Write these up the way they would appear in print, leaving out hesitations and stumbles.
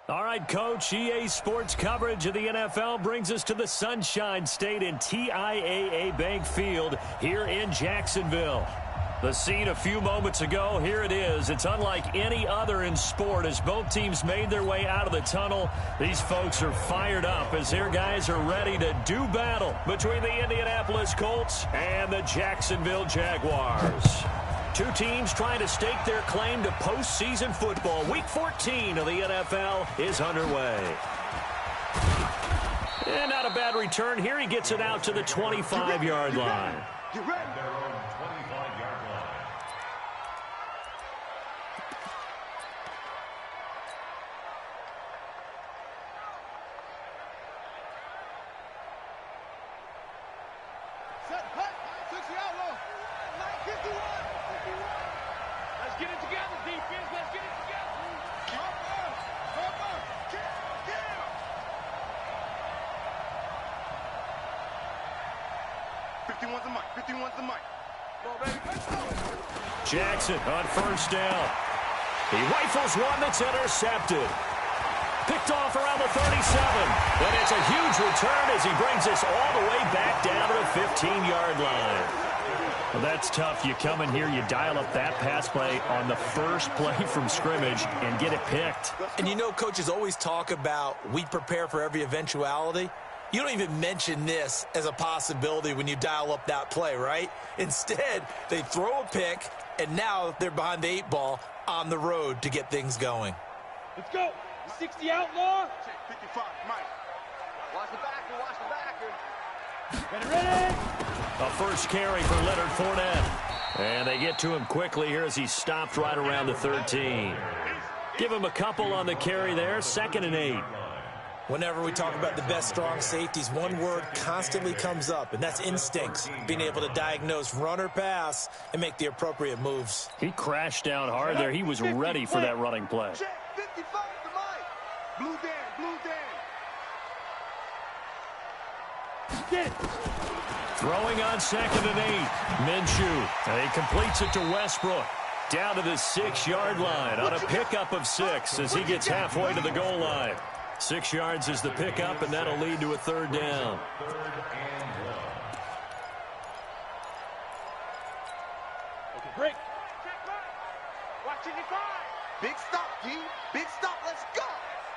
All right, Coach, EA Sports coverage of the NFL brings us to the Sunshine State in TIAA Bank Field here in Jacksonville. The scene a few moments ago, here it is. It's unlike any other in sport as both teams made their way out of the tunnel. These folks are fired up as their guys are ready to do battle between the Indianapolis Colts and the Jacksonville Jaguars. Two teams trying to stake their claim to postseason football. Week 14 of the NFL is underway. And not a bad return here. He gets it out to the 25-yard line. Get ready. Let's get it together, defense. Let's get it together. Come on. Get him. 51's the mic. 51's the mic. Go, baby. Let's go. Jackson on first down. He rifles one that's intercepted. Picked off around the 37. And it's a huge return as he brings us all the way back down to the 15-yard line. Well, that's tough. You come in here, you dial up that pass play on the first play from scrimmage and get it picked. And you know, coaches always talk about we prepare for every eventuality. You don't even mention this as a possibility when you dial up that play, right? Instead, they throw a pick, and now they're behind the 8 ball on the road to get things going. Let's go. 60 outlaw. 55, Mike. Watch the backer. Ready. A first carry for Leonard Fournette. And they get to him quickly here as he stopped right around the 13. Give him a couple on the carry there. 2nd and 8. Whenever we talk about the best strong safeties, one word constantly comes up, and that's instincts. Being able to diagnose run or pass and make the appropriate moves. He crashed down hard there. He was ready for that running play. 55 the mic. Blue Dan. Get it. Throwing on 2nd and 8. Minshew. And he completes it to Westbrook. Down to the 6-yard line on a pickup of 6 as he gets halfway to the goal line. 6 yards is the pickup, and that'll lead to a 3rd down. Okay, break. Watch it, Big stop, D. Big stop. Let's go.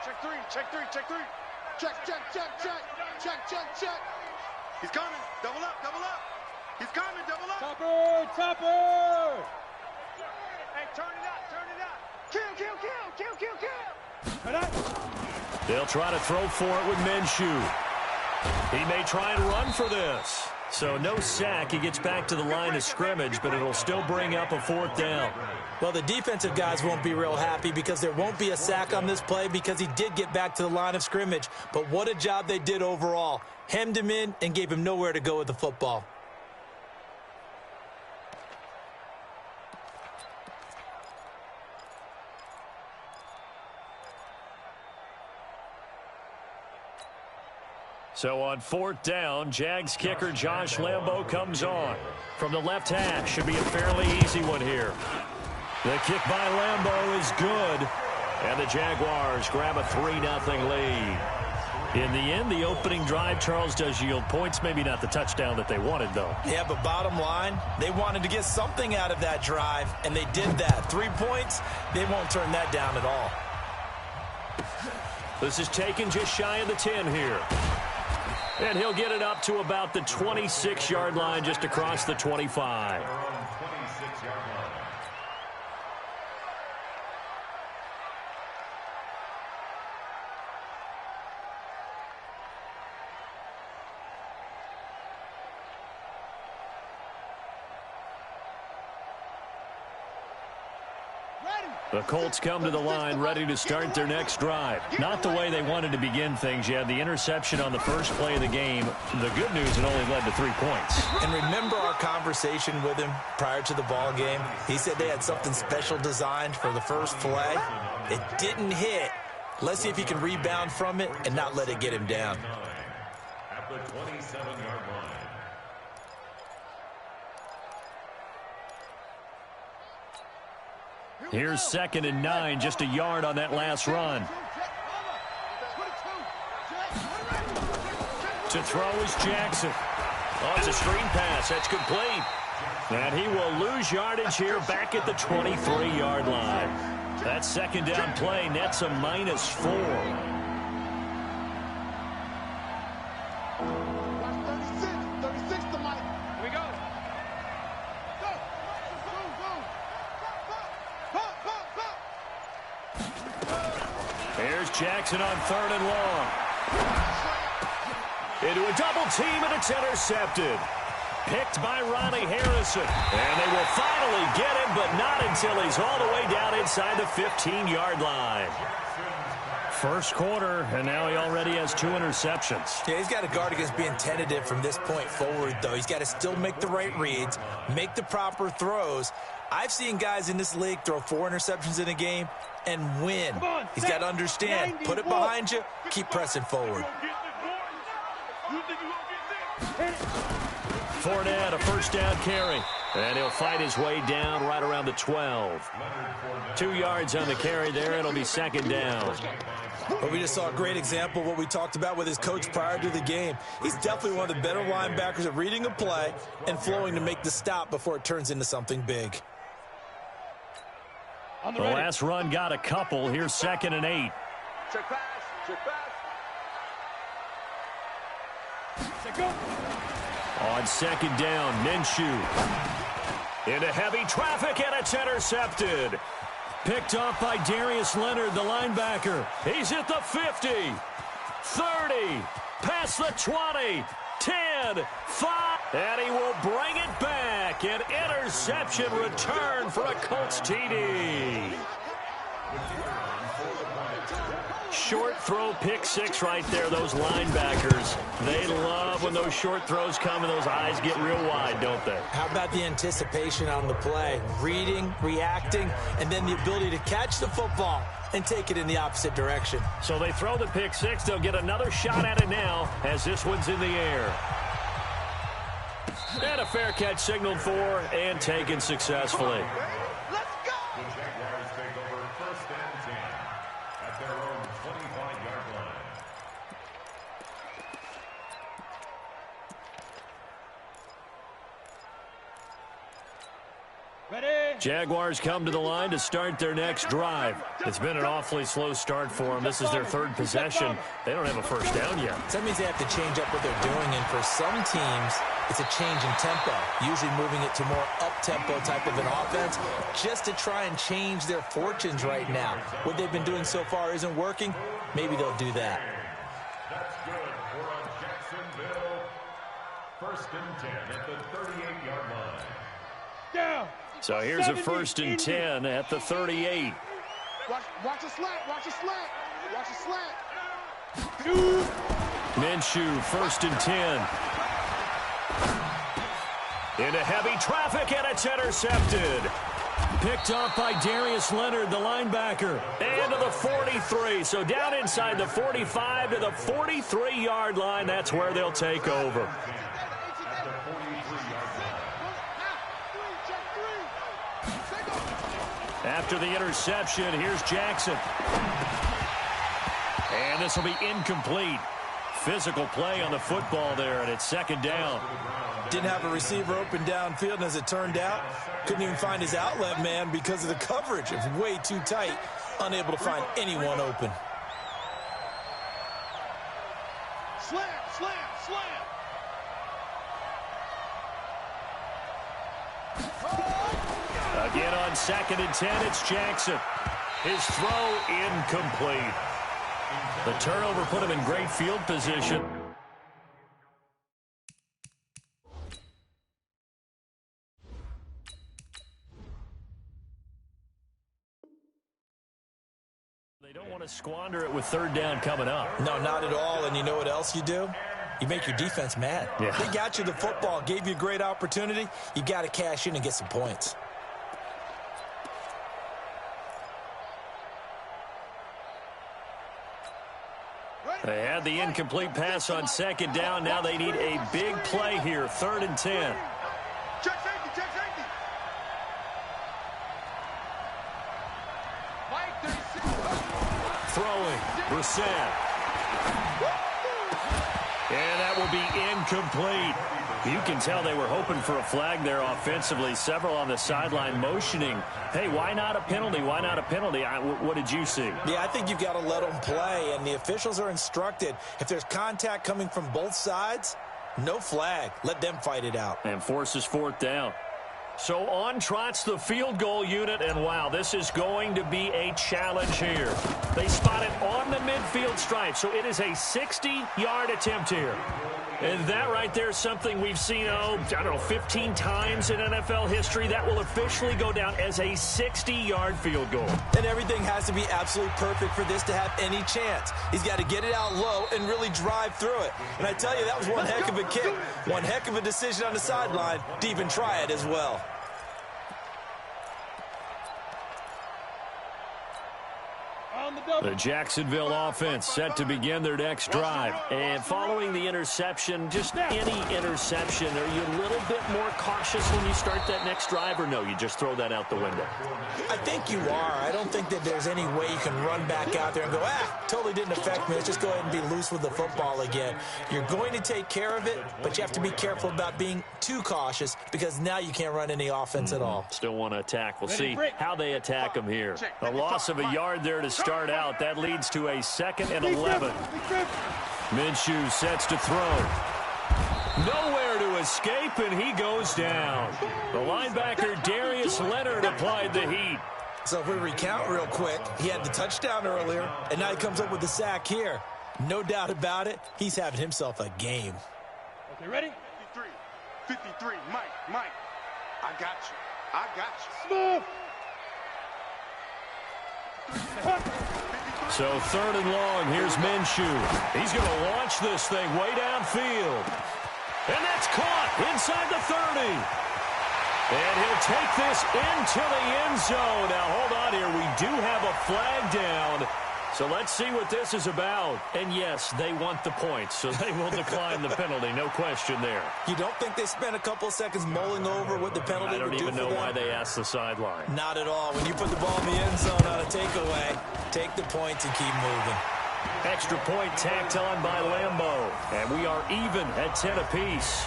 Check three. Check. He's coming. Double up. He's coming. Double up. Topper. Hey, turn it up. Kill. Cut out. They'll try to throw for it with Minshew. He may try and run for this. So no sack. He gets back to the line of scrimmage, but it'll still bring up a 4th down. Well, the defensive guys won't be real happy because there won't be a sack on this play because he did get back to the line of scrimmage. But what a job they did overall. Hemmed him in and gave him nowhere to go with the football. So on 4th down, Jags kicker Josh Lambo comes on. From the left hash, should be a fairly easy one here. The kick by Lambo is good. And the Jaguars grab a 3-0 lead. In the end, the opening drive, Charles, does yield points. Maybe not the touchdown that they wanted, though. Yeah, but bottom line, they wanted to get something out of that drive, and they did that. 3 points, they won't turn that down at all. This is taken just shy of the 10 here. And he'll get it up to about the 26-yard line, just across the 25. The Colts come to the line ready to start their next drive. Not the way they wanted to begin things. You had the interception on the first play of the game. The good news, it only led to 3 points. And remember our conversation with him prior to the ball game? He said they had something special designed for the first play. It didn't hit. Let's see if he can rebound from it and not let it get him down. At the 27-yard line. Here's 2nd and 9, just a yard on that last run. To throw is Jackson. Oh, it's a screen pass. That's complete. And he will lose yardage here back at the 23-yard line. That second down play nets a -4. Here's Jackson on 3rd and long. Into a double team, and it's intercepted. Picked by Ronnie Harrison. And they will finally get him, but not until he's all the way down inside the 15-yard line. First quarter, and now he already has 2 interceptions. Yeah, he's got to guard against being tentative from this point forward, though. He's got to still make the right reads, make the proper throws. I've seen guys in this league throw 4 interceptions in a game and win. He's got to understand, put it behind you, keep pressing forward. Fournette, a first down carry. And he'll fight his way down right around the 12. 2 yards on the carry there. It'll be second down. But we just saw a great example of what we talked about with his coach prior to the game. He's definitely one of the better linebackers at reading a play and flowing to make the stop before it turns into something big. The last run got a couple. Here's 2nd and 8. Check pass. Check pass. On 2nd down, Minshew. Into heavy traffic, and it's intercepted. Picked off by Darius Leonard, the linebacker. He's at the 50, 30, past the 20, 10, 5, and he will bring it back. An interception return for a Colts TD. Short throw, pick 6 right there. Those linebackers, they love when those short throws come and those eyes get real wide, don't they? How about the anticipation on the play? Reading, reacting, and then the ability to catch the football and take it in the opposite direction. So they throw the pick 6. They'll get another shot at it now as this one's in the air. And a fair catch signaled for and taken successfully. Let's go. The Jaguars take over 1st and 10 at their own 25-yard line. Ready? Jaguars come to the line to start their next drive. It's been an awfully slow start for them. This is their 3rd possession. They don't have a first down yet. That means they have to change up what they're doing, and for some teams, it's a change in tempo, usually moving it to more up-tempo type of an offense just to try and change their fortunes right now. What they've been doing so far isn't working. Maybe they'll do that. That's good for a Jacksonville 1st and 10 at the 38-yard line. Down. So here's a 1st and 10 at the 38. Watch a slant. Watch a slant. Watch a slant. Minshew, 1st and 10. Into heavy traffic, and it's intercepted. Picked off by Darius Leonard, the linebacker. And to the 43. So down inside the 45 to the 43-yard line. That's where they'll take over. After the interception, here's Jackson. And this will be incomplete. Physical play on the football there, and it's 2nd down. Didn't have a receiver open downfield, and as it turned out, couldn't even find his outlet man because of the coverage. It was way too tight, unable to find anyone open. Slam, slam, slam. Again on 2nd and 10, it's Jackson. His throw incomplete. The turnover put him in great field position. They don't want to squander it with 3rd down coming up. No, not at all. And you know what else you do? You make your defense mad. Yeah. They got you the football, gave you a great opportunity. You got to cash in and get some points. They had the incomplete pass on 2nd down. Now they need a big play here, 3rd and 10. Check safety, check safety. Mike, 36. Throwing, Brissett. And that will be incomplete. You can tell they were hoping for a flag there offensively. Several on the sideline motioning, hey, why not a penalty? Why not a penalty? What did you see? Yeah, I think you've got to let them play, and the officials are instructed. If there's contact coming from both sides, no flag. Let them fight it out. And forces fourth down. So on trots the field goal unit, and wow, this is going to be a challenge here. They spot it on the midfield stripe, so it is a 60-yard attempt here. And that right there is something we've seen, I don't know, 15 times in NFL history. That will officially go down as a 60-yard field goal. And everything has to be absolutely perfect for this to have any chance. He's got to get it out low and really drive through it. And I tell you, that was one heck of a kick. One heck of a decision on the sideline to even try it as well. The Jacksonville offense set to begin their next drive. And following the interception, just any interception, are you a little bit more cautious when you start that next drive, or no, you just throw that out the window? I think you are. I don't think that there's any way you can run back out there and go, totally didn't affect me. Let's just go ahead and be loose with the football again. You're going to take care of it, but you have to be careful about being too cautious because now you can't run any offense at all. Still want to attack. We'll see how they attack them here. A loss of a yard there to start out. That leads to a 2nd and 11. Minshew sets to throw. Nowhere to escape, and he goes down. The linebacker, Darius Leonard, applied the heat. So if we recount real quick, he had the touchdown earlier, and now he comes up with the sack here. No doubt about it, he's having himself a game. Okay, ready? 53, Mike, I got you. Smooth. So 3rd and long, here's Minshew. He's going to launch this thing way downfield. And that's caught inside the 30. And he'll take this into the end zone. Now, hold on here. We do have a flag down. So let's see what this is about. And, yes, they want the points, so they will decline the penalty. No question there. You don't think they spent a couple of seconds mulling over what the penalty would do for them? I don't even know why they asked the sideline. Not at all. When you put the ball in the end zone on a takeaway, take the points and keep moving. Extra point tacked on by Lambeau. And we are even at 10 apiece.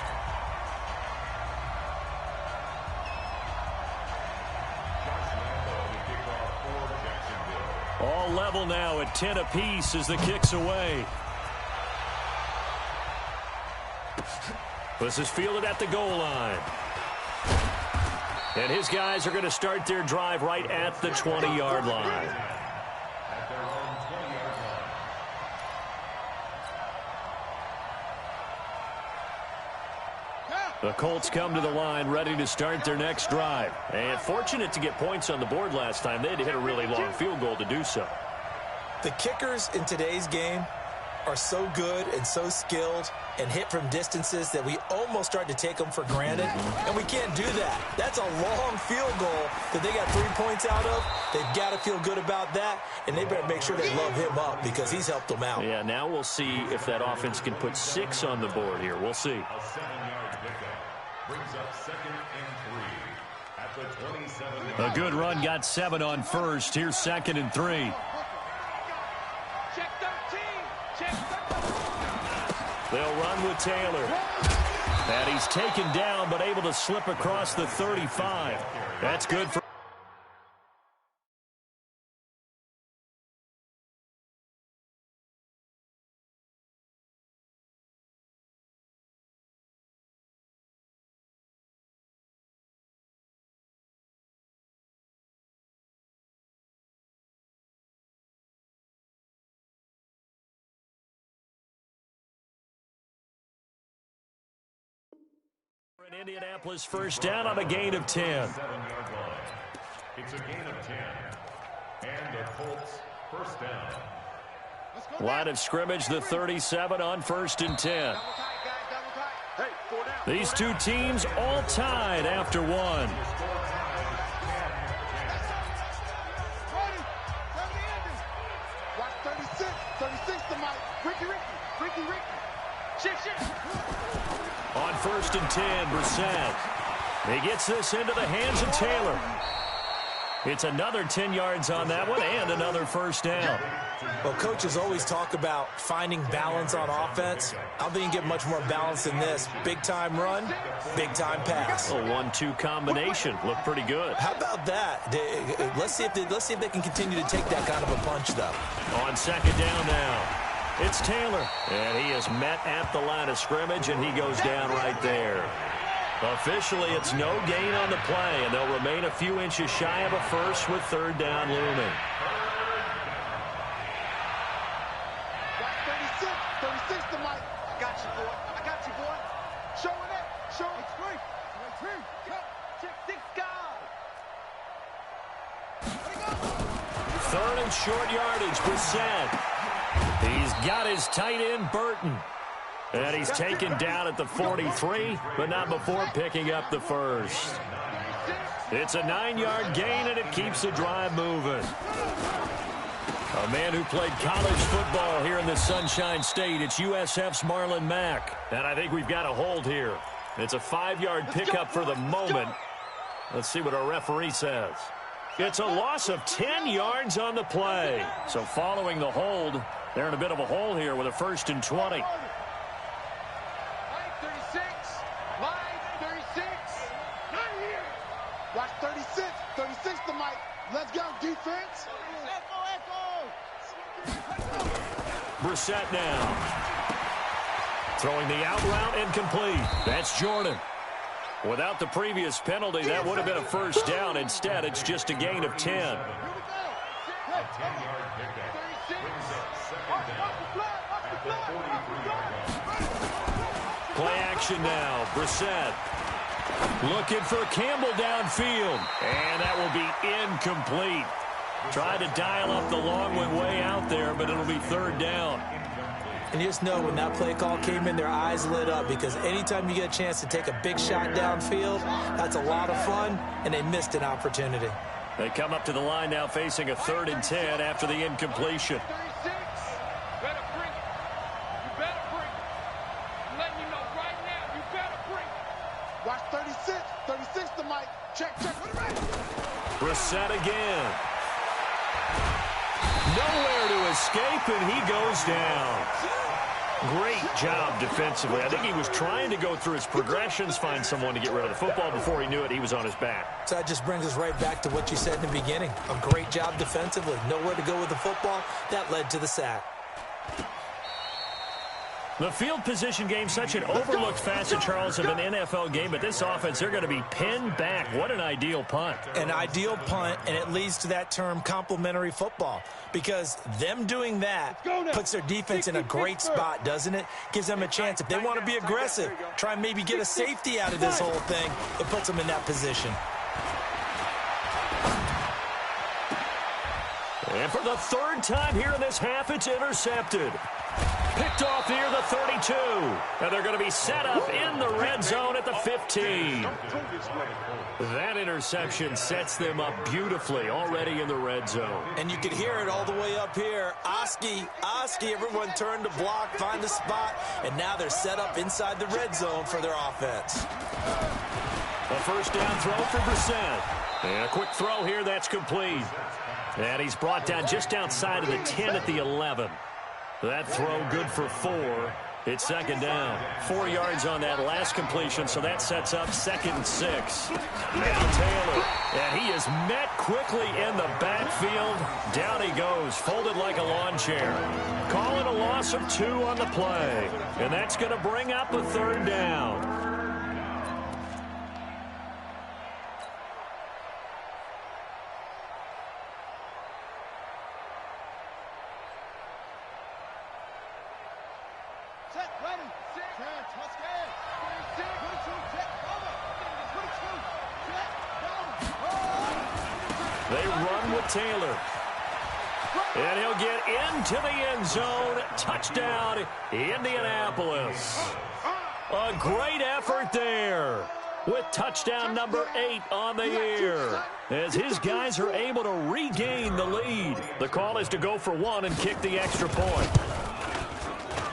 All level now at 10 apiece as the kick's away. This is fielded at the goal line. And his guys are going to start their drive right at the 20-yard line. The Colts come to the line ready to start their next drive. And fortunate to get points on the board last time. They had to hit a really long field goal to do so. The kickers in today's game are so good and so skilled and hit from distances that we almost start to take them for granted. And we can't do that. That's a long field goal that they got 3 points out of. They've got to feel good about that. And they better make sure they love him up because he's helped them out. Yeah, now we'll see if that offense can put 6 on the board here. We'll see. Brings up 2nd and 3 at the 27. A good run got 7 on first. Here's 2nd and 3. Check 13. Check 13. They'll run with Taylor. And he's taken down but able to slip across the 35. That's good for an Indianapolis first down on a gain of 10. 7-yard line. It's a gain of 10. And the Colts first down. Line of scrimmage, the 37 on 1st and 10. These two teams all tied after one. Watch 36. 36 to Mike. Ricky. Shit. On 1st and 10, Brissett. He gets this into the hands of Taylor. It's another 10 yards on that one and another first down. Well, coaches always talk about finding balance on offense. I don't think you get much more balance than this. Big-time run, big-time pass. A 1-2 combination. Looked pretty good. How about that? Let's see if they can continue to take that kind of a punch, though. On second down now. It's Taylor, and he is met at the line of scrimmage, and he goes down right there. Officially, it's no gain on the play, and they'll remain a few inches shy of a first with third down looming. 36 to Mike. I got you, boy. I got you, boy. Showing it. Show it. Three. Check 6 guys. Third and short yardage, Brissett. He's got his tight end, Burton. And he's taken down at the 43, but not before picking up the first. It's a 9-yard gain, and it keeps the drive moving. A man who played college football here in the Sunshine State. It's USF's Marlon Mack. And I think we've got a hold here. It's a 5-yard pickup for the moment. Let's see what our referee says. It's a loss of 10 yards on the play. So following the hold, they're in a bit of a hole here with a 1st and 20. Watch 36 to Mike. Let's go, defense. Brissett now. Throwing the out route incomplete. That's Jordan. Without the previous penalty, that would have been a first down. Instead, it's just a gain of 10. Play action now. Brissett. Looking for Campbell downfield. And that will be incomplete. Tried to dial up the long one way out there, but it'll be third down. And you just know when that play call came in, their eyes lit up, because anytime you get a chance to take a big shot downfield, that's a lot of fun, and they missed an opportunity. They come up to the line now facing a 3rd and 10 after the incompletion. Watch 36 to Mike. Check. Brissett again. Nowhere to escape, and he goes down. Great job defensively. I think he was trying to go through his progressions, find someone to get rid of the football. Before he knew it, he was on his back. So that just brings us right back to what you said in the beginning. A great job defensively. Nowhere to go with the football. That led to the sack. The field position game, such an overlooked facet, Charles, of an NFL game. But this offense, they're going to be pinned back. What an ideal punt. An ideal punt, and it leads to that term complementary football. Because them doing that puts their defense in a great spot, doesn't it? Gives them a chance. If they want to be aggressive, try and maybe get a safety out of this whole thing, it puts them in that position. And for the 3rd time here in this half, it's intercepted. Picked off near the 32. And they're going to be set up in the red zone at the 15. That interception sets them up beautifully already in the red zone. And you could hear it all the way up here. Oski, everyone turned to block, find a spot, and now they're set up inside the red zone for their offense. A first down throw for Brissett. And a quick throw here, that's complete. And he's brought down just outside of the 10 at the 11. That throw good for 4. It's second down. 4 yards on that last completion, so that sets up 2nd and 6. Now Taylor, and he is met quickly in the backfield. Down he goes, folded like a lawn chair. Calling a loss of 2 on the play, and that's going to bring up a 3rd down. They run with Taylor. And he'll get into the end zone. Touchdown, Indianapolis. A great effort there with touchdown number 8 on the year, as his guys are able to regain the lead. The call is to go for 1 and kick the extra point.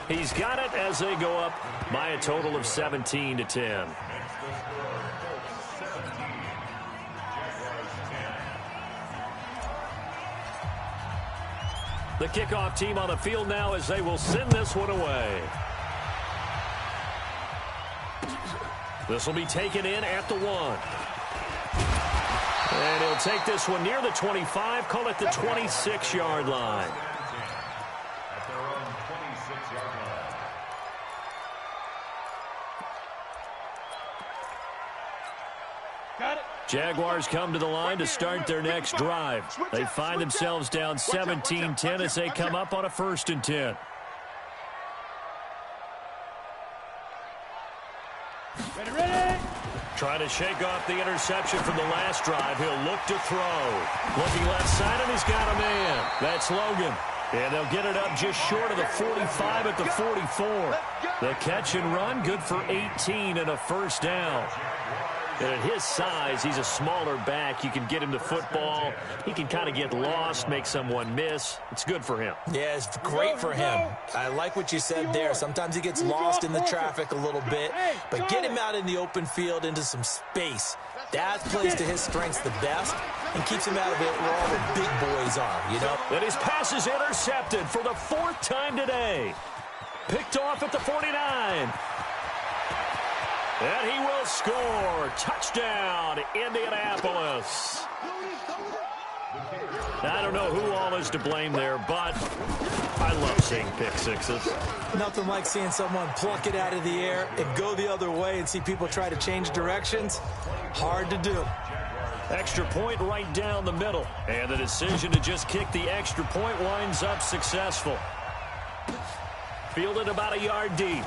He's got it as they go up by a total of 17-10. The kickoff team on the field now as they will send this one away. This will be taken in at the 1. And he'll take this one near the 25, call it the 26-yard line. At their own 26-yard line. Got it. Jaguars come to the line to start their next drive. They find themselves down 17-10 as they come up on a 1st and 10. Ready, ready. Trying to shake off the interception from the last drive. He'll look to throw. Looking left side, and he's got a man. That's Logan. And they'll get it up just short of the 45 at the 44. The catch and run, good for 18 and a 1st down. And at his size, he's a smaller back. You can get him to football. He can kind of get lost, make someone miss. It's good for him. Yeah, it's great for him. I like what you said there. Sometimes he gets lost in the traffic a little bit, but get him out in the open field into some space. That plays to his strengths the best and keeps him out of it where all the big boys are, you know? And his pass is intercepted for the 4th time today. Picked off at the 49. And he will score. Touchdown, Indianapolis. I don't know who all is to blame there, but I love seeing pick sixes. Nothing like seeing someone pluck it out of the air and go the other way and see people try to change directions. Hard to do. Extra point right down the middle. And the decision to just kick the extra point winds up successful. Fielded about a yard deep.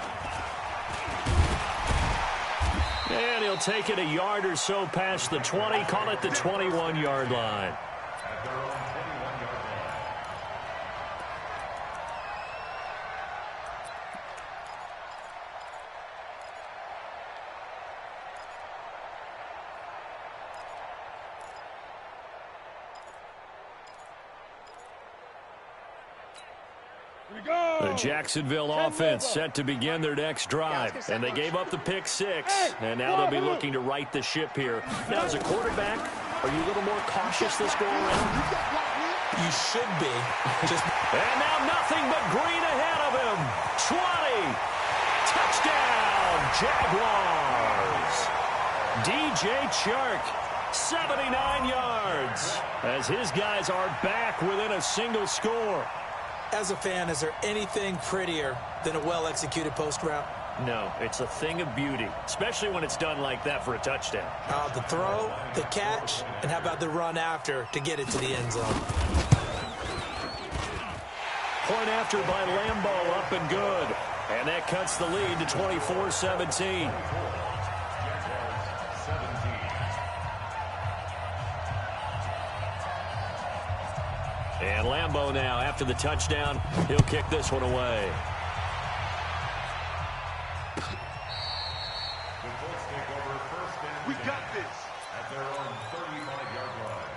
And he'll take it a yard or so past the 20, call it the 21-yard line. At their own 21-yard line. Here we go. The Jacksonville offense set to begin their next drive. And they gave up the pick 6. And now they'll be looking to right the ship here. Now, as a quarterback, are you a little more cautious this go around? You should be. And now nothing but green ahead of him. 20. Touchdown, Jaguars. DJ Chark, 79 yards. As his guys are back within a single score. As a fan, is there anything prettier than a well-executed post route? No, it's a thing of beauty, especially when it's done like that for a touchdown. The throw, the catch, and how about the run after to get it to the end zone? Point after by Lambeau, up and good. And that cuts the lead to 24-17. And Lambeau now, after the touchdown, he'll kick this one away. The Colts take over 1st and 10. We got this. At their own 35-yard line.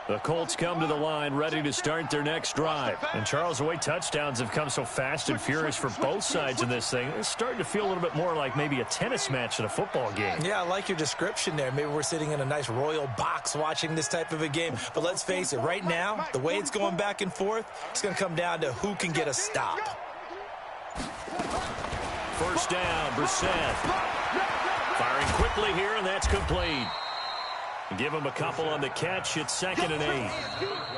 The Colts come to the line ready to start their next drive. And Charles, the way touchdowns have come so fast and furious for both sides in this thing, it's starting to feel a little bit more like maybe a tennis match than a football game. Yeah, I like your description there. Maybe we're sitting in a nice royal box watching this type of a game. But let's face it, right now, the way it's going back and forth, it's going to come down to who can get a stop. 1st down, Brissett. Firing quickly here, and that's complete. Give him a couple on the catch. It's 2nd and 8.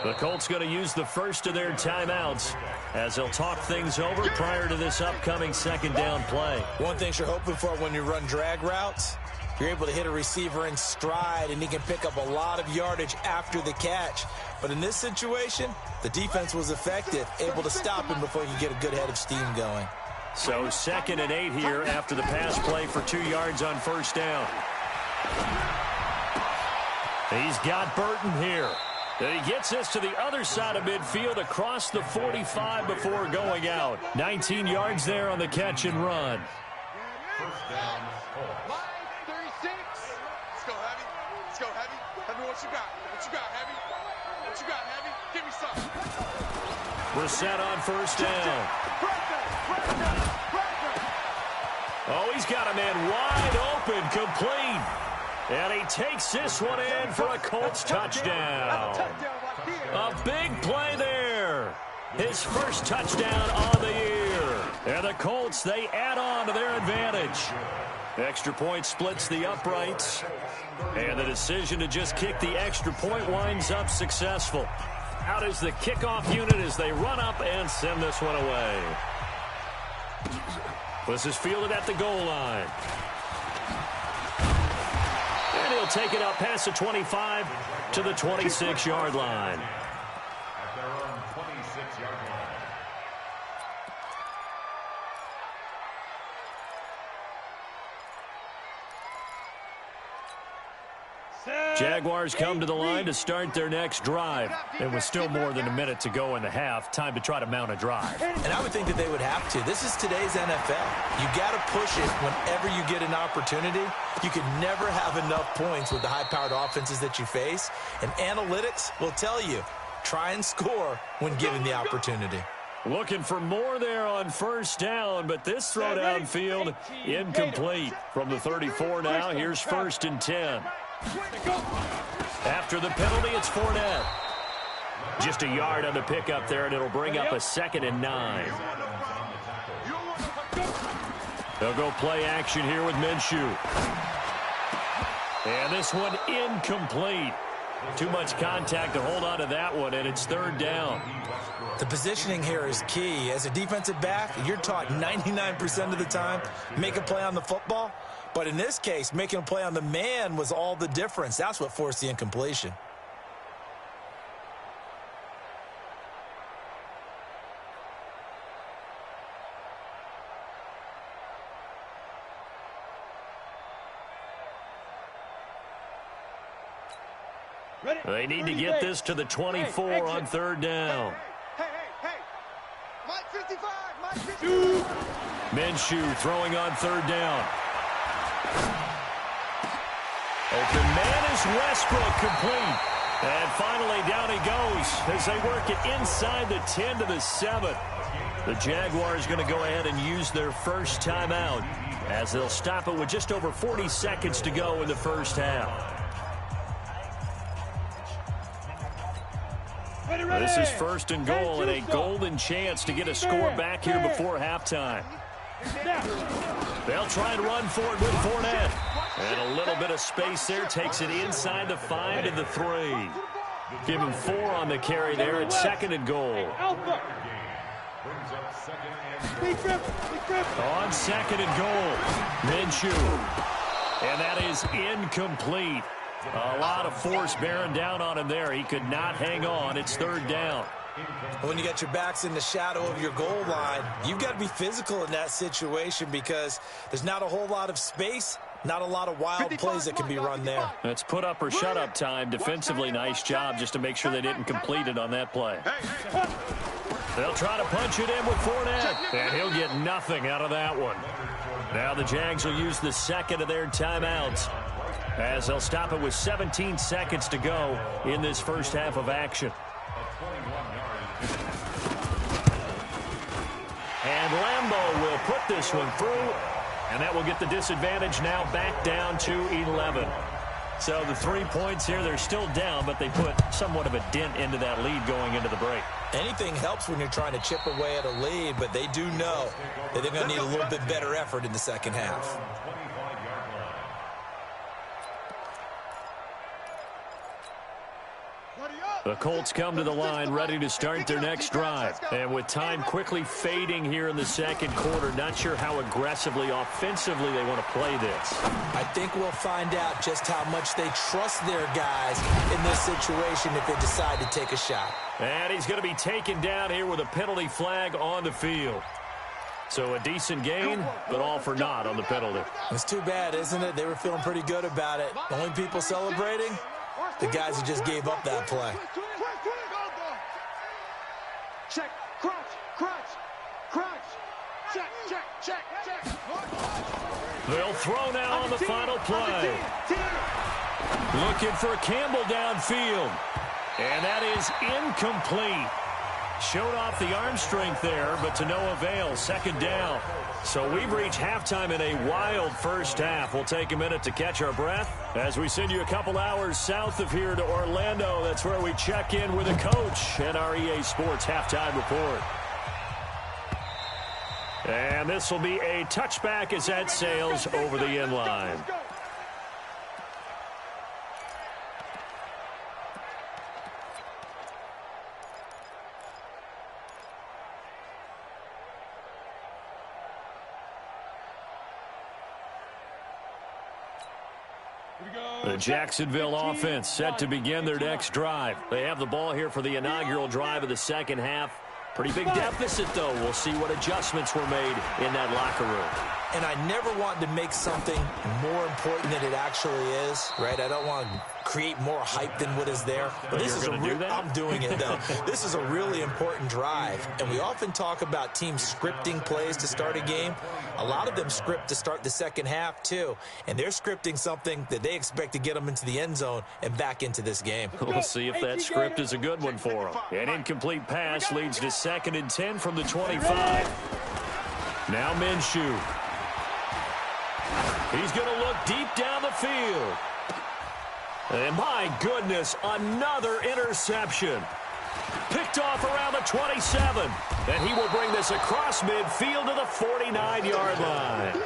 The Colts going to use the first of their timeouts as they'll talk things over prior to this upcoming 2nd down play. One thing you're hoping for when you run drag routes, you're able to hit a receiver in stride, and he can pick up a lot of yardage after the catch. But in this situation, the defense was effective, able to stop him before he could get a good head of steam going. So 2nd and 8 here after the pass play for 2 yards on 1st down. He's got Burton here. And he gets this to the other side of midfield across the 45 before going out. 19 yards there on the catch and run. 1st down, Colts. Line 36. Let's go, Heavy. Let's go, Heavy. Heavy, what you got? What you got, Heavy? What you got, Heavy? Give me some. We're set on first down. Oh, he's got a man wide open, complete. And he takes this one in for a Colts touchdown. A big play there. His first touchdown on the year. And the Colts, they add on to their advantage. Extra point splits the uprights. And the decision to just kick the extra point winds up successful. Out is the kickoff unit as they run up and send this one away. This is fielded at the goal line. And he'll take it up past the 25 to the 26-yard line. At their own 26-yard line. Jaguars come to the line to start their next drive. And with still more than a minute to go in the half, time to try to mount a drive. And I would think that they would have to. This is today's NFL. You got to push it whenever you get an opportunity. You can never have enough points with the high-powered offenses that you face. And analytics will tell you, try and score when given the opportunity. Looking for more there on first down, but this throw downfield incomplete. From the 34 now, here's 1st and 10. After the penalty, it's Fournette. Just a yard on the pickup there, and it'll bring up a 2nd and 9. They'll go play action here with Minshew. And this one incomplete. Too much contact to hold on to that one, and it's 3rd down. The positioning here is key. As a defensive back, you're taught 99% of the time, make a play on the football. But in this case, making a play on the man was all the difference. That's what forced the incompletion. They need to get this to the 24 on 3rd down. Hey. Mike 55, Mike 55. Minshew throwing on 3rd down. Open man is Westbrook, complete. And finally down he goes as they work it inside the 10 to the 7. The Jaguars going to go ahead and use their first timeout as they'll stop it with just over 40 seconds to go in the first half. This is 1st and goal and a golden chance to get a score back here before halftime. They'll try and run for it with Fournette. And a little bit of space there takes it inside the 5 to the 3. Give him 4 on the carry there at 2nd and goal. On 2nd and goal, Minshew. And that is incomplete. A lot of force bearing down on him there. He could not hang on. It's 3rd down. When you got your backs in the shadow of your goal line, you've got to be physical in that situation because there's not a whole lot of space, not a lot of wild plays that can be run there. It's put up or shut up time. Defensively, nice job just to make sure they didn't complete it on that play. They'll try to punch it in with Fournette, and he'll get nothing out of that one. Now the Jags will use the 2nd of their timeouts as they'll stop it with 17 seconds to go in this first half of action. And Lambeau will put this one through, and that will get the disadvantage now back down to 11. So the 3 points here, they're still down, but they put somewhat of a dent into that lead going into the break. Anything helps when you're trying to chip away at a lead, but they do know that they're going to need a little bit better effort in the second half. The Colts come to the line ready to start their next drive. And with time quickly fading here in the second quarter, not sure how aggressively, offensively they want to play this. I think we'll find out just how much they trust their guys in this situation if they decide to take a shot. And he's going to be taken down here with a penalty flag on the field. So a decent gain, but all for naught on the penalty. It's too bad, isn't it? They were feeling pretty good about it. The only people celebrating, the guys who just gave up that play. Check, crunch. Check. They'll throw now on the final play. Looking for Campbell downfield. And that is incomplete. Showed off the arm strength there, but to no avail. Second down. So we've reached halftime in a wild first half. We'll take a minute to catch our breath as we send you a couple hours south of here to Orlando. That's where we check in with the coach and our EA Sports halftime report. And this will be a touchback as that sails over the end line. The Jacksonville offense set to begin their next drive. They have the ball here for the inaugural drive of the second half. Pretty big deficit, though. We'll see what adjustments were made in that locker room. And I never want to make something more important than it actually is, right? I don't want to create more hype than what is there. But this is I'm doing it, though. This is a really important drive. And we often talk about teams scripting plays to start a game. A lot of them script to start the second half, too. And they're scripting something that they expect to get them into the end zone and back into this game. We'll see if that script is a good one for them. An incomplete pass leads to 2nd and 10 from the 25. Now Minshew. He's going to look deep down the field. And my goodness, another interception. Picked off around the 27. And he will bring this across midfield to the 49-yard line.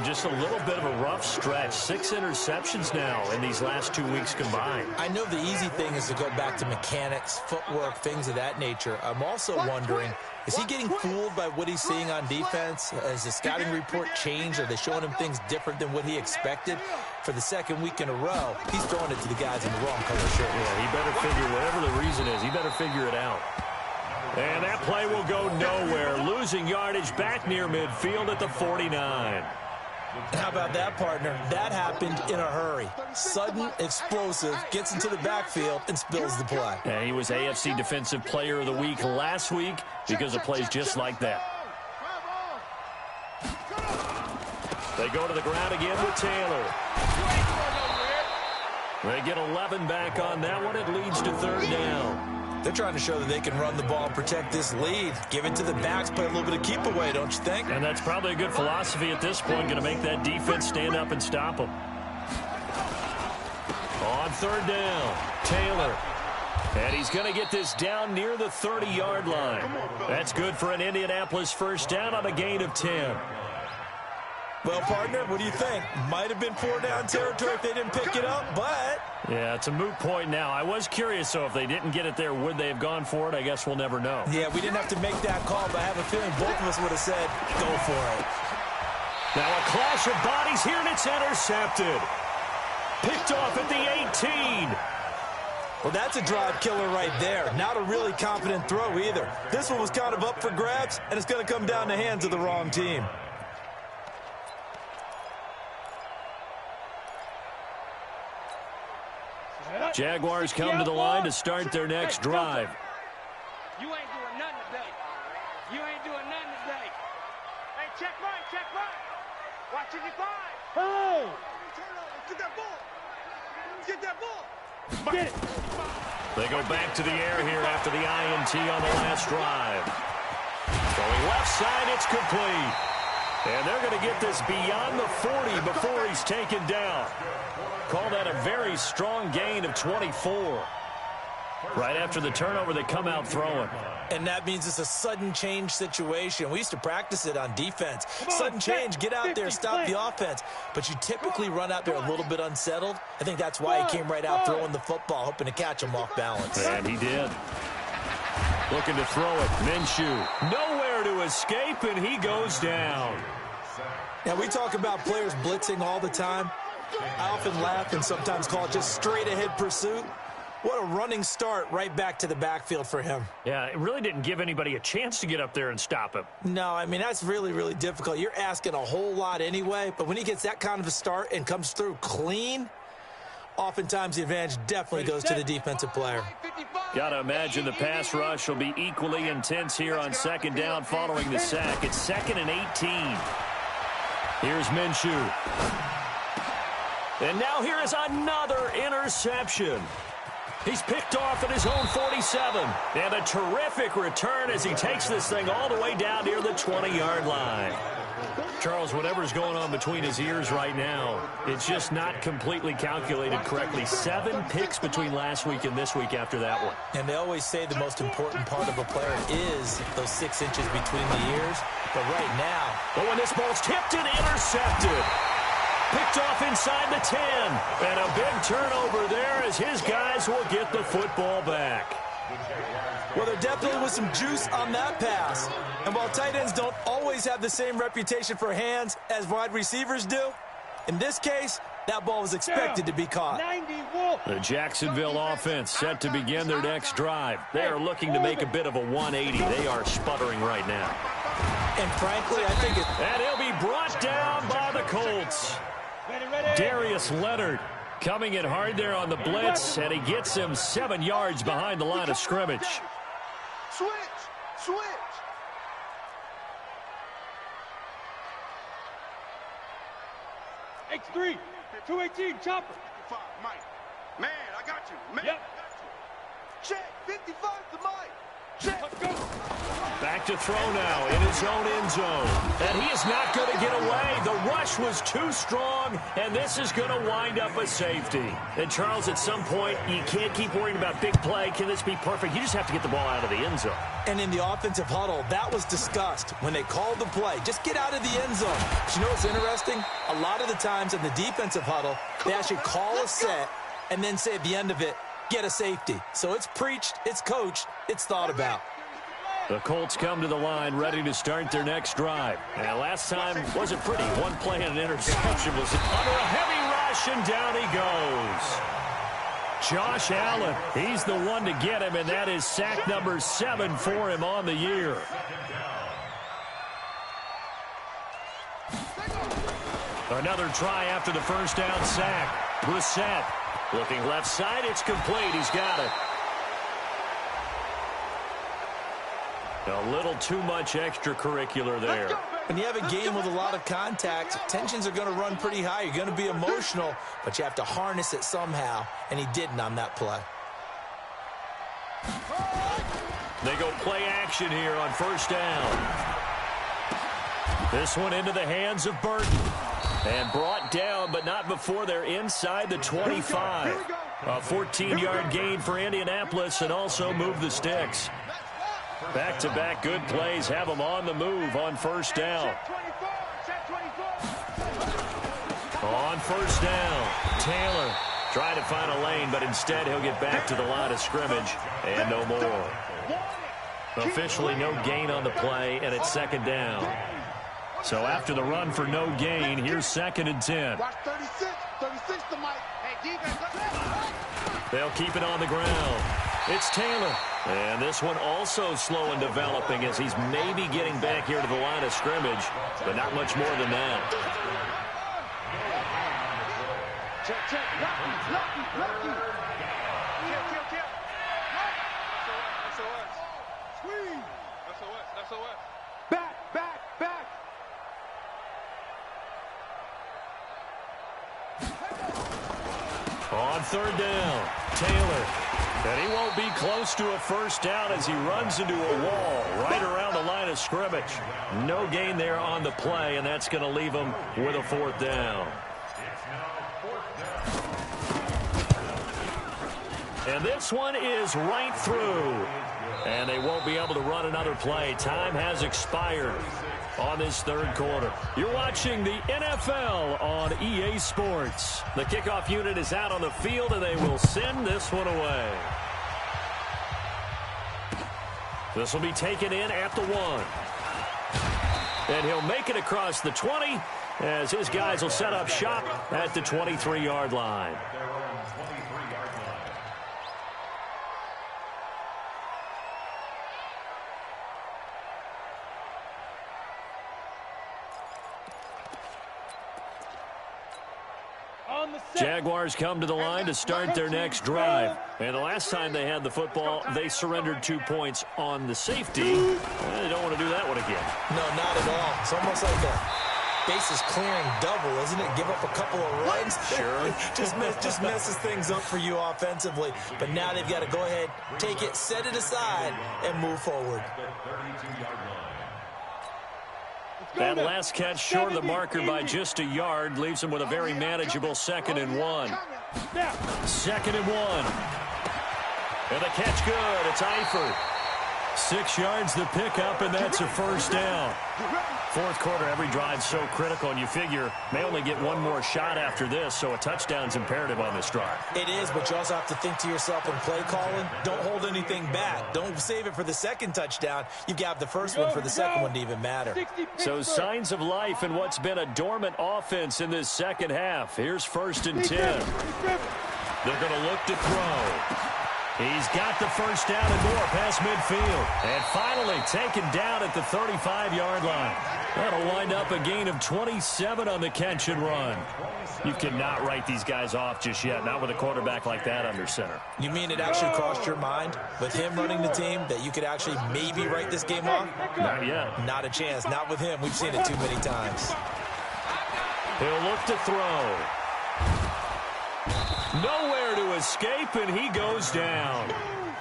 Just a little bit of a rough stretch. 6 interceptions now in these last 2 weeks combined. I know the easy thing is to go back to mechanics, footwork, things of that nature. I'm also wondering, is he getting fooled by what he's seeing on defense? Has the scouting report changed? Are they showing him things different than what he expected? For the second week in a row, he's throwing it to the guys in the wrong color shirt. Yeah, he better figure, whatever the reason is, he better figure it out. And that play will go nowhere. Losing yardage back near midfield at the 49. How about that, partner? That happened in a hurry. Sudden, explosive, gets into the backfield, and spills the play. Yeah, he was AFC Defensive Player of the Week last week because of plays just like that. They go to the ground again with Taylor. They get 11 back on that one. It leads to 3rd down. They're trying to show that they can run the ball and protect this lead. Give it to the backs, play a little bit of keep away, don't you think? And that's probably a good philosophy at this point, going to make that defense stand up and stop them. On 3rd down, Taylor. And he's going to get this down near the 30-yard line. That's good for an Indianapolis first down on a gain of 10. Well, partner, what do you think? Might have been 4-down territory if they didn't pick it up, but... Yeah, it's a moot point now. I was curious, so if they didn't get it there, would they have gone for it? I guess we'll never know. Yeah, we didn't have to make that call, but I have a feeling both of us would have said, go for it. Now a clash of bodies here, and it's intercepted. Picked off at the 18. Well, that's a drive killer right there. Not a really confident throw either. This one was kind of up for grabs, and it's going to come down the hands of the wrong team. Jaguars come to the line to start their next drive. You ain't doing nothing today. You ain't doing nothing today. Hey, check right, check right. Watch it, 5. Oh! Get that ball. Get that ball. Get it. They go back to the air here after the INT on the last drive. Going left side, it's complete. And they're going to get this beyond the 40 before he's taken down. Call that a very strong gain of 24. Right after the turnover, they come out throwing. And that means it's a sudden change situation. We used to practice it on defense. Sudden change, get out there, stop the offense. But you typically run out there a little bit unsettled. I think that's why he came right out throwing the football, hoping to catch him off balance. And he did. Looking to throw it. Minshew. Nowhere to escape, and he goes down. Now, we talk about players blitzing all the time. I often laugh and sometimes call it just straight-ahead pursuit. What a running start right back to the backfield for him. Yeah, it really didn't give anybody a chance to get up there and stop him. No, I mean, that's really, really difficult. You're asking a whole lot anyway, but when he gets that kind of a start and comes through clean, oftentimes the advantage definitely goes to the defensive player. Got to imagine the pass rush will be equally intense here on 2nd down following the sack. It's 2nd and 18. Here's Minshew. And now here is another interception. He's picked off at his own 47. And a terrific return as he takes this thing all the way down near the 20-yard line. Charles, whatever's going on between his ears right now, it's just not completely calculated correctly. 7 picks between last week and this week after that one. And they always say the most important part of a player is those 6 inches between the ears. But right now... Oh, and this ball's tipped and intercepted. Picked off inside the 10. And a big turnover there as his guys will get the football back. Well, there definitely was some juice on that pass. And while tight ends don't always have the same reputation for hands as wide receivers do, in this case, that ball was expected to be caught. The Jacksonville offense set to begin their next drive. They are looking to make a bit of a 180. They are sputtering right now. And frankly, I think it... And he'll be brought down by the Colts. Darius Leonard coming in hard there on the blitz, and he gets him 7 yards behind the line of scrimmage. Switch! X3, 218, chopper. 55, Mike. Man, I got you. Man, Yep. I got you. Check, 55 to Mike. Check. Let's go. Back to throw now in his own end zone. And he is not going to get away. The rush was too strong, and this is going to wind up a safety. And, Charles, at some point, you can't keep worrying about big play. Can this be perfect? You just have to get the ball out of the end zone. And in the offensive huddle, that was discussed when they called the play. Just get out of the end zone. But you know what's interesting? A lot of the times in the defensive huddle, they actually call a set and then say at the end of it, get a safety. So it's preached, it's coached, it's thought about. The Colts come to the line ready to start their next drive. And last time wasn't pretty. One play and an interception was under a heavy rush, and down he goes. Josh Allen, he's the one to get him, and that is sack number 7 for him on the year. Another try after the first down sack. Brissett looking left side. It's complete. He's got it. A little too much extracurricular there. When you have a game with a lot of contact, tensions are going to run pretty high. You're going to be emotional, but you have to harness it somehow, and he didn't on that play. They go play action here on first down. This one into the hands of Burton. And brought down, but not before they're inside the 25. A 14-yard gain for Indianapolis, and also move the sticks. Back-to-back good plays have them on the move on first down. On first down, Taylor trying to find a lane, but instead he'll get back to the line of scrimmage, and no more. Officially no gain on the play, and it's second down. So after the run for no gain, here's 2nd and 10. Watch 36 to Mike. Hey, defense. They'll keep it on the ground. It's Taylor. And this one also slow and developing as he's maybe getting back here to the line of scrimmage, but not much more than that. Check. Lucky. Kill. SOS. Squeeze. SOS. Back. On third down, Taylor. And he won't be close to a first down as he runs into a wall right around the line of scrimmage. No gain there on the play, and that's going to leave him with a 4th down. And this one is right through. And they won't be able to run another play. Time has expired on this third quarter. You're watching the NFL on EA Sports. The kickoff unit is out on the field, and they will send this one away. This will be taken in at the 1. And he'll make it across the 20 as his guys will set up shop at the 23-yard line. Jaguars come to the line to start their next drive. And the last time they had the football, they surrendered 2 points on the safety. They don't want to do that one again. No, not at all. It's almost like bases clearing double, isn't it? Give up a couple of runs. Sure. just messes things up for you offensively. But now they've got to go ahead, take it, set it aside, and move forward. That last catch short of the marker by just a yard leaves him with a very manageable 2nd and 1. 2nd and 1. And the catch good. It's Eifert. 6 yards the pickup, and that's a first down. Fourth quarter, every drive so critical, and you figure may only get one more shot after this, so a touchdown's imperative on this drive. It is, but you also have to think to yourself in play calling, don't hold anything back. Don't save it for the second touchdown. You've got the first one for the second one to even matter. So signs of life in what's been a dormant offense in this second half. Here's 1st and 10. They're going to look to throw. He's got the first down and more past midfield. And finally taken down at the 35-yard line. That'll wind up a gain of 27 on the catch and run. You cannot write these guys off just yet, not with a quarterback like that under center. You mean it actually crossed your mind with him running the team that you could actually maybe write this game off? Not yet. Not a chance. Not with him. We've seen it too many times. He'll look to throw. Nowhere to escape, and he goes down.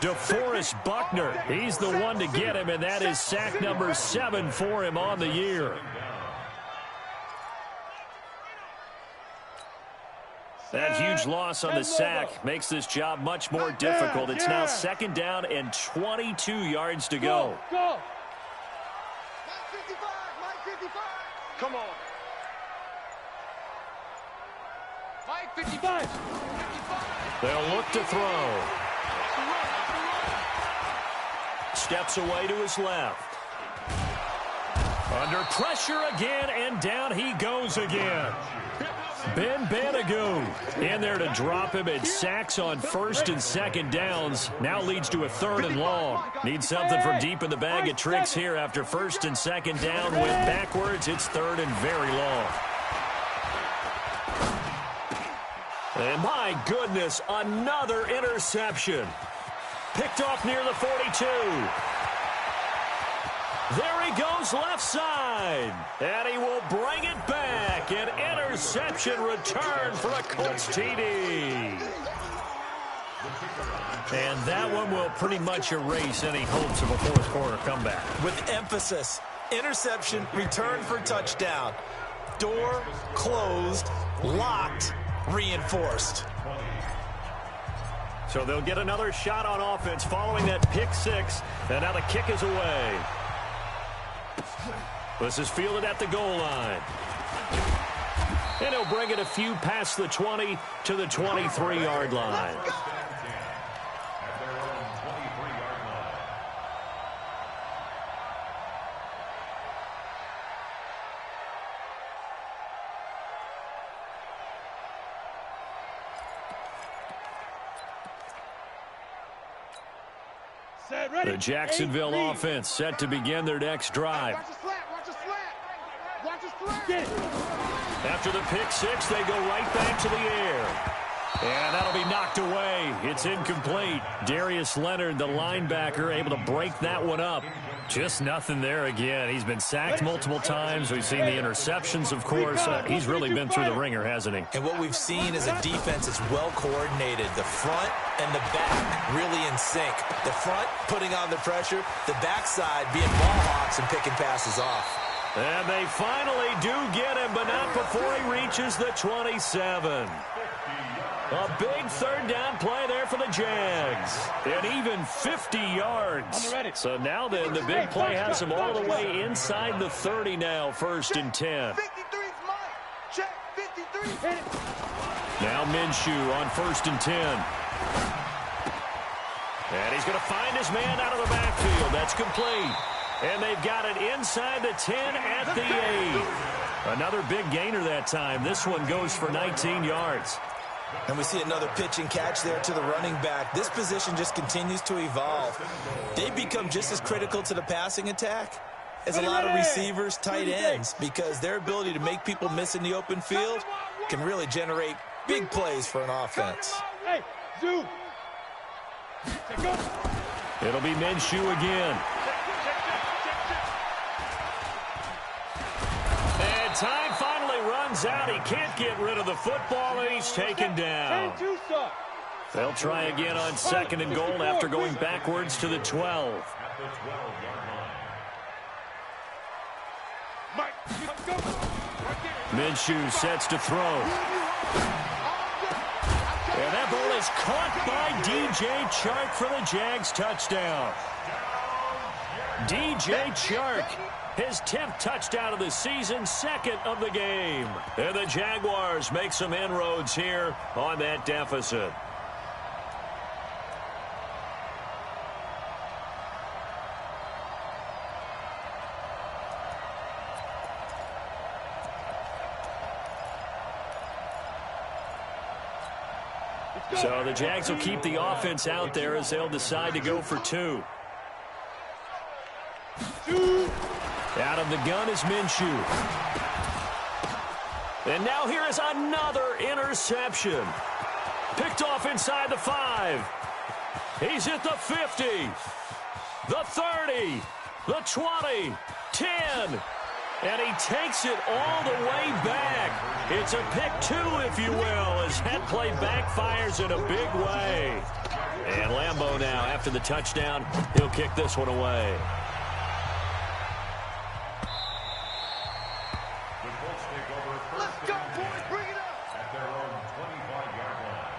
DeForest Buckner, he's the one to get him, and that is sack number 7 for him on the year. That huge loss on the sack makes this job much more difficult. It's now 2nd down and 22 yards to go. Go. 55, 55. Come on. Mike 55. They'll look to throw. Steps away to his left. Under pressure again, and down he goes again. Ben Banagoo in there to drop him, and sacks on 1st and 2nd downs. Now leads to a 3rd and long. Needs something from deep in the bag of tricks here after 1st and 2nd down. Went backwards. It's 3rd and very long. And my goodness, another interception. Picked off near the 42. There he goes left side. And he will bring it back. An interception return for a Colts TD. And that one will pretty much erase any hopes of a fourth quarter comeback. With emphasis, interception, return for touchdown. Door closed, locked, reinforced. So they'll get another shot on offense following that pick 6. And now the kick is away. This is fielded at the goal line. And he'll bring it a few past the 20 to the 23-yard line. The Jacksonville offense set to begin their next drive. Watch the slant. Watch the slant. Watch the slant. After the pick 6, they go right back to the air. And that'll be knocked away. It's incomplete. Darius Leonard, the linebacker, able to break that one up. Just nothing there again. He's been sacked multiple times. We've seen the interceptions, of course. He's really been through the ringer, hasn't he? And what we've seen is a defense that's well coordinated. The front and the back really in sync. The front putting on the pressure. The backside being ball hawks and picking passes off. And they finally do get him, but not before he reaches the 27. A big 3rd down play there for the Jags. And even 50 yards. So now then, the big play has him all the way inside the 30 now, 1st and 10. 53's mine. Check 53. Now Minshew on 1st and 10. And he's going to find his man out of the backfield. That's complete. And they've got it inside the 10 at the 8. Another big gainer that time. This one goes for 19 yards. And we see another pitch and catch there to the running back. This position just continues to evolve. They become just as critical to the passing attack as a lot of receivers, tight ends, because their ability to make people miss in the open field can really generate big plays for an offense. Hey, Zoo. It'll be Minshew again. And time runs out. He can't get rid of the football, and he's taken down. They'll try again on 2nd and goal after going backwards to the 12. At the 12-yard line. Minshew sets to throw. And that ball is caught by DJ Chark for the Jags touchdown. DJ Chark, his 10th touchdown of the season, 2nd of the game. And the Jaguars make some inroads here on that deficit. So the Jags will keep the offense out there as they'll decide to go for 2. Out of the gun is Minshew. And now here is another interception. Picked off inside the 5. He's at the 50. The 30. The 20. 10. And he takes it all the way back. It's a pick 2, if you will, as that play backfires in a big way. And Lambeau now, after the touchdown, he'll kick this one away. The Colts take over first. Let's go, boys. Bring it up. At their own 25-yard line.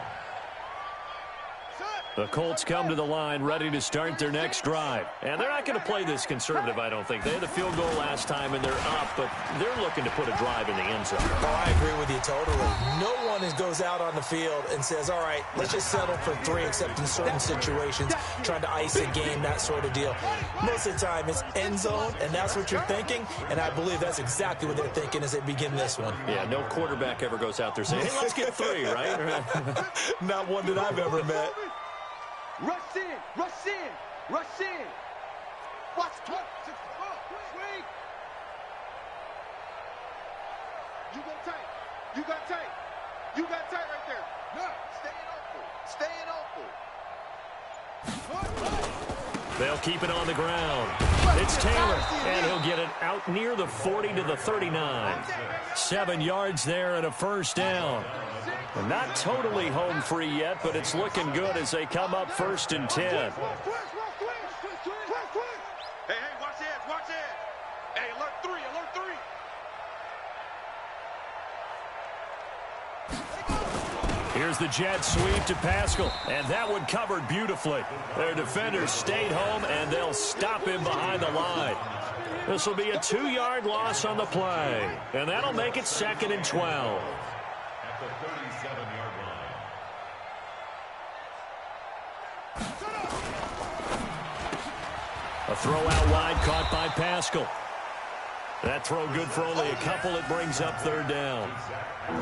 The Colts come to the line ready to start their next drive. And they're not going to play this conservative, I don't think. They had a field goal last time, and they're up, but they're looking to put a drive in the end zone. Oh, I agree with you totally. No one goes out on the field and says, all right, let's just settle for 3, except in certain situations, trying to ice a game, that sort of deal. Most of the time, it's end zone, and that's what you're thinking, and I believe that's exactly what they're thinking as they begin this one. Yeah, no quarterback ever goes out there saying, hey, let's get 3, right? Not one that I've ever met. Rush in, rush in, rush in. Watch, swing. You got tight. You got tight. You got tight right there. No, staying open. They'll keep it on the ground. It's Taylor, and he'll get it out near the 40 to the 39. 7 yards there and a first down. And not totally home free yet, but it's looking good as they come up 1st and 10. Hey, watch it. Hey, alert 3. Here's the jet sweep to Pascal, and that one covered beautifully. Their defenders stayed home, and they'll stop him behind the line. This will be a 2-yard loss on the play, and that'll make it 2nd and 12. At the 37-yard line. A throw out wide caught by Pascal. That throw good for only a couple. It brings up 3rd down.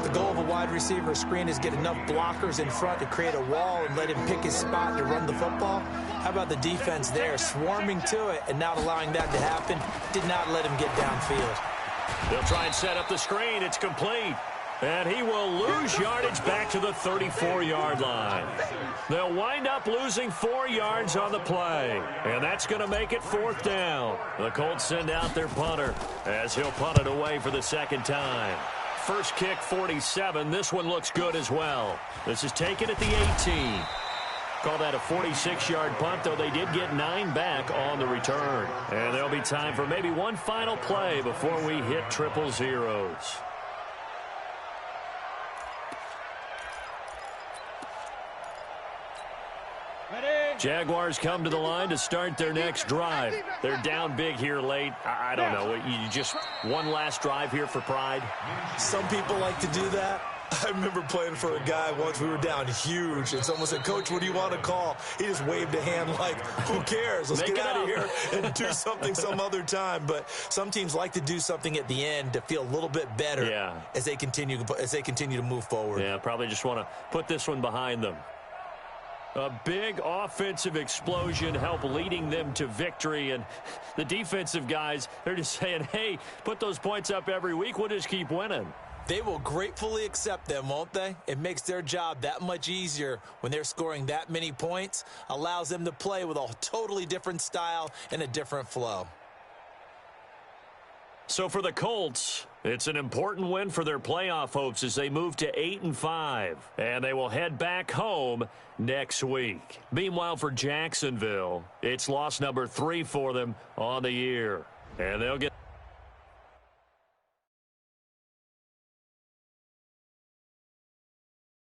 The goal of a wide receiver screen is get enough blockers in front to create a wall and let him pick his spot to run the football. How about the defense there, swarming to it and not allowing that to happen? Did not let him get downfield. They'll try and set up the screen. It's complete. And he will lose yardage back to the 34-yard line. They'll wind up losing 4 yards on the play. And that's going to make it 4th down. The Colts send out their punter as he'll punt it away for the 2nd time. First kick, 47. This one looks good as well. This is taken at the 18. Call that a 46-yard punt, though they did get 9 back on the return. And there'll be time for maybe one final play before we hit triple zeros. Jaguars come to the line to start their next drive. They're down big here late. I don't know. You just one last drive here for pride? Some people like to do that. I remember playing for a guy once. We were down huge, and someone said, Coach, what do you want to call? He just waved a hand like, who cares? Let's get out of here and do something some other time. But some teams like to do something at the end to feel a little bit better as they continue to move forward. Yeah, probably just want to put this one behind them. A big offensive explosion helped leading them to victory, and the defensive guys, they're just saying, hey, put those points up every week. We'll just keep winning. They will gratefully accept them, won't they? It makes their job that much easier when they're scoring that many points, allows them to play with a totally different style and a different flow. So for the Colts, it's an important win for their playoff hopes as they move to 8-5, and they will head back home next week. Meanwhile, for Jacksonville, it's loss number 3 for them on the year, and they'll get